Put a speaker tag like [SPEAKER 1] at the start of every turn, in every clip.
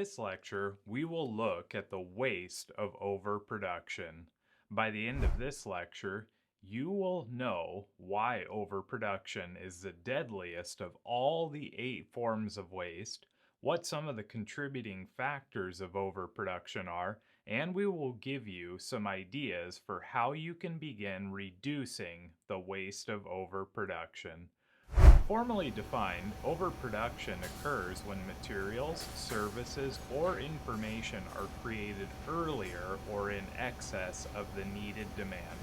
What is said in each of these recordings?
[SPEAKER 1] this lecture, we will look at the waste of overproduction. By the end of this lecture, you will know why overproduction is the deadliest of all the 8 forms of waste, what some of the contributing factors of overproduction are, and we will give you some ideas for how you can begin reducing the waste of overproduction. Formally defined, overproduction occurs when materials, services, or information are created earlier or in excess of the needed demand.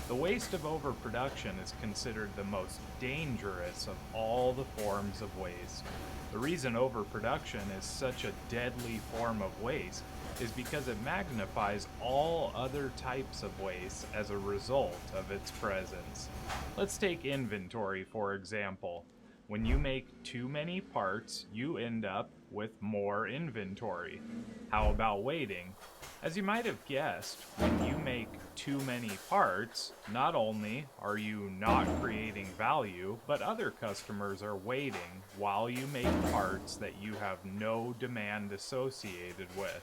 [SPEAKER 1] The waste of overproduction is considered the most dangerous of all the forms of waste. The reason overproduction is such a deadly form of waste is because it magnifies all other types of waste as a result of its presence. Let's take inventory for example. When you make too many parts, you end up with more inventory. How about waiting? As you might have guessed, when you make too many parts, not only are you not creating value, but other customers are waiting while you make parts that you have no demand associated with.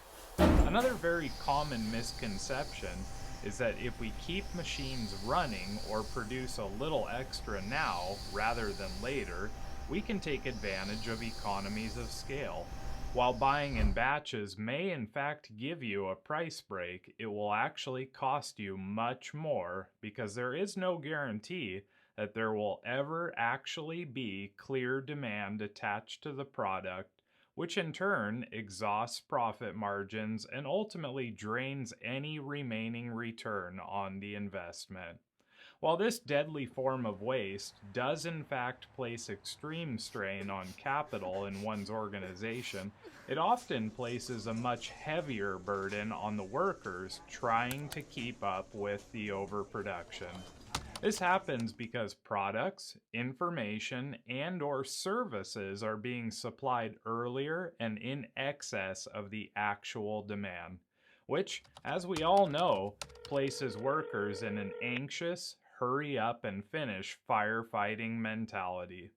[SPEAKER 1] Another very common misconception is that if we keep machines running or produce a little extra now rather than later, we can take advantage of economies of scale. While buying in batches may in fact give you a price break, it will actually cost you much more because there is no guarantee that there will ever actually be clear demand attached to the product, which in turn exhausts profit margins and ultimately drains any remaining return on the investment. While this deadly form of waste does in fact place extreme strain on capital in one's organization, it often places a much heavier burden on the workers trying to keep up with the overproduction. This happens because products, information, and/or services are being supplied earlier and in excess of the actual demand, which, as we all know, places workers in an anxious, hurry up and finish firefighting mentality.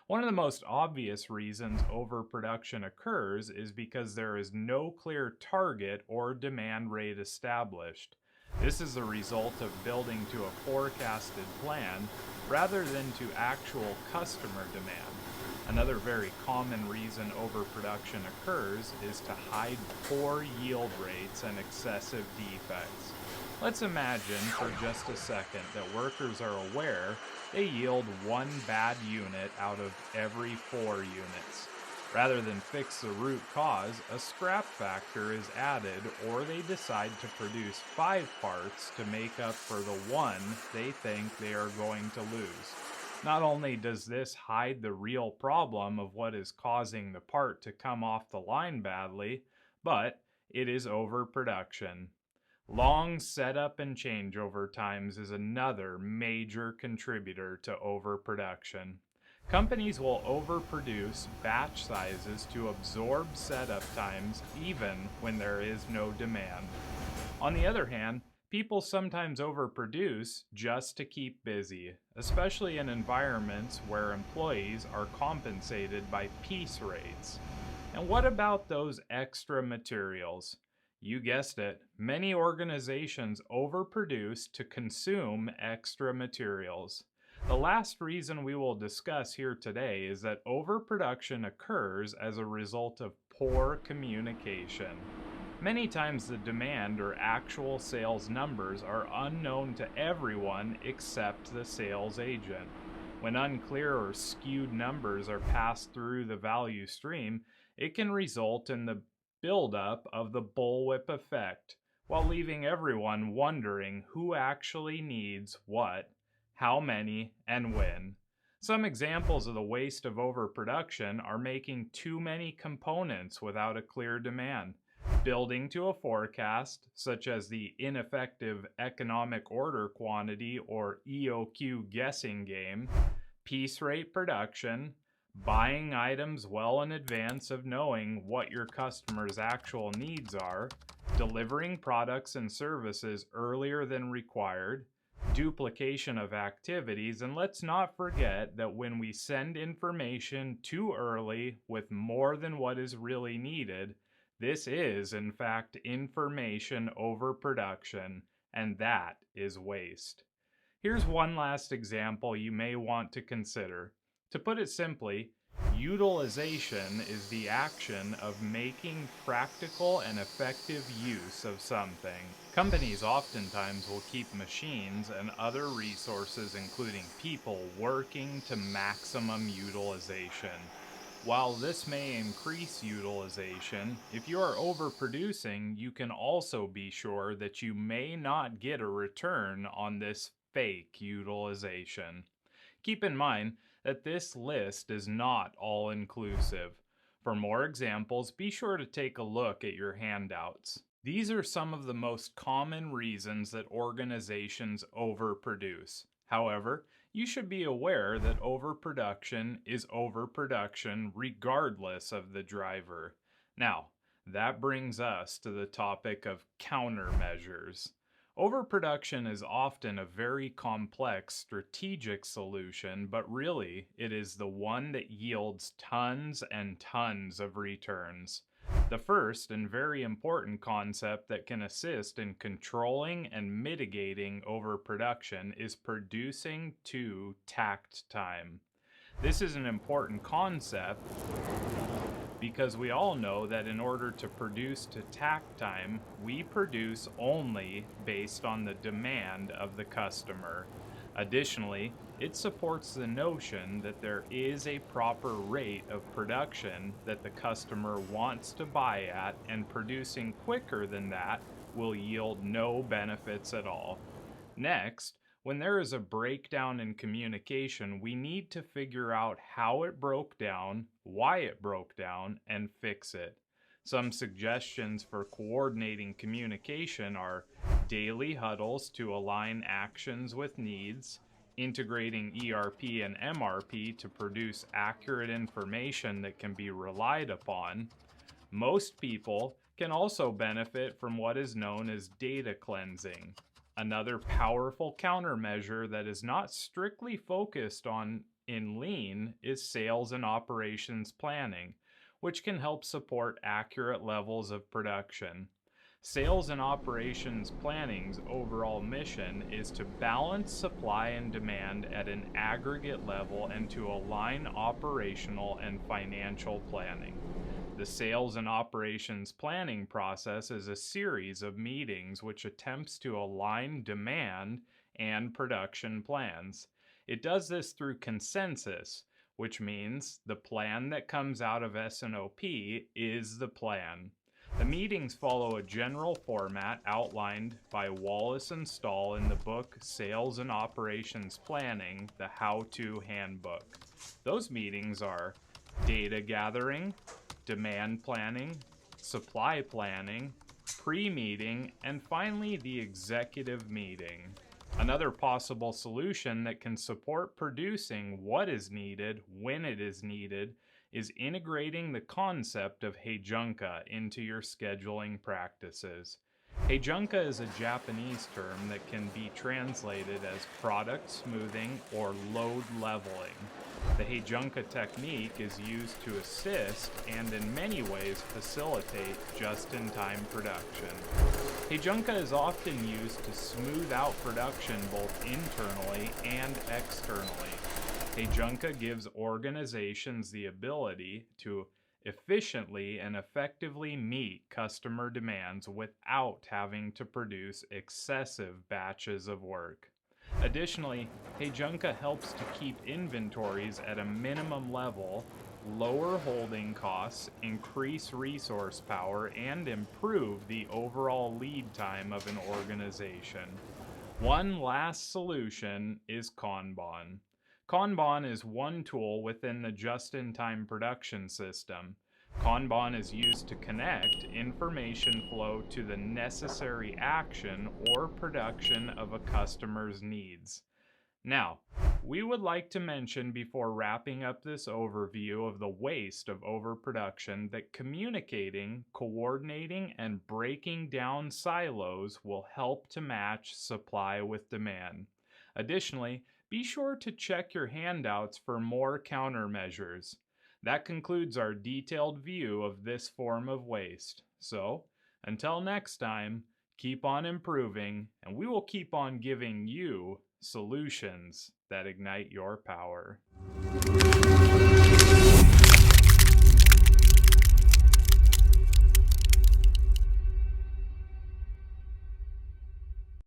[SPEAKER 1] One of the most obvious reasons overproduction occurs is because there is no clear target or demand rate established. This is the result of building to a forecasted plan rather than to actual customer demand. Another very common reason overproduction occurs is to hide poor yield rates and excessive defects. Let's imagine for just a second that workers are aware they yield one bad unit out of every 4 units. Rather than fix the root cause, a scrap factor is added, or they decide to produce 5 parts to make up for the one they think they are going to lose. Not only does this hide the real problem of what is causing the part to come off the line badly, but it is overproduction. Long setup and changeover times is another major contributor to overproduction. Companies will overproduce batch sizes to absorb setup times even when there is no demand. On the other hand, people sometimes overproduce just to keep busy, especially in environments where employees are compensated by piece rates. And what about those extra materials? You guessed it, many organizations overproduce to consume extra materials. The last reason we will discuss here today is that overproduction occurs as a result of poor communication. Many times the demand or actual sales numbers are unknown to everyone except the sales agent. When unclear or skewed numbers are passed through the value stream, it can result in the buildup of the bullwhip effect, while leaving everyone wondering who actually needs what, how many, and when. Some examples of the waste of overproduction are making too many components without a clear demand, building to a forecast, such as the ineffective economic order quantity or EOQ guessing game, piece rate production, buying items well in advance of knowing what your customers' actual needs are, delivering products and services earlier than required, duplication of activities, and let's not forget that when we send information too early with more than what is really needed, This is, in fact, information overproduction, and that is waste. Here's one last example you may want to consider. To put it simply, utilization is the action of making practical and effective use of something. Companies oftentimes will keep machines and other resources, including people, working to maximum utilization. While this may increase utilization, if you are overproducing, you can also be sure that you may not get a return on this fake utilization. Keep in mind that this list is not all inclusive. For more examples, be sure to take a look at your handouts. These are some of the most common reasons that organizations overproduce. However, you should be aware that overproduction is overproduction regardless of the driver. Now, that brings us to the topic of countermeasures. Overproduction is often a very complex strategic solution, but really it is the one that yields tons and tons of returns. The first and very important concept that can assist in controlling and mitigating overproduction is producing to takt time. This is an important concept because we all know that in order to produce to takt time, we produce only based on the demand of the customer. Additionally, it supports the notion that there is a proper rate of production that the customer wants to buy at, and producing quicker than that will yield no benefits at all. Next, when there is a breakdown in communication, we need to figure out how it broke down, why it broke down, and fix it. Some suggestions for coordinating communication are daily huddles to align actions with needs, integrating ERP and MRP to produce accurate information that can be relied upon. Most people can also benefit from what is known as data cleansing. Another powerful countermeasure that is not strictly focused on in Lean is sales and operations planning, which can help support accurate levels of production. Sales and operations planning's overall mission is to balance supply and demand at an aggregate level and to align operational and financial planning. The sales and operations planning process is a series of meetings which attempts to align demand and production plans. It does this through consensus, which means the plan that comes out of S&OP is the plan. The meetings follow a general format outlined by Wallace and Stahl in the book Sales and Operations Planning, the How-To Handbook. Those meetings are data gathering, demand planning, supply planning, pre-meeting, and finally the executive meeting. Another possible solution that can support producing what is needed when it is needed is integrating the concept of heijunka into your scheduling practices. Heijunka is a Japanese term that can be translated as product smoothing or load leveling. The heijunka technique is used to assist and in many ways facilitate just-in-time production. Heijunka is often used to smooth out production both internally and externally. Heijunka gives organizations the ability to efficiently and effectively meet customer demands without having to produce excessive batches of work. Additionally, Heijunka helps to keep inventories at a minimum level, lower holding costs, increase resource power, and improve the overall lead time of an organization. One last solution is Kanban. Kanban is one tool within the just-in-time production system. Kanban is used to connect information flow to the necessary action or production of a customer's needs. Now, we would like to mention before wrapping up this overview of the waste of overproduction that communicating, coordinating, and breaking down silos will help to match supply with demand. Additionally, be sure to check your handouts for more countermeasures. That concludes our detailed view of this form of waste. So, until next time, keep on improving, and we will keep on giving you solutions that ignite your power.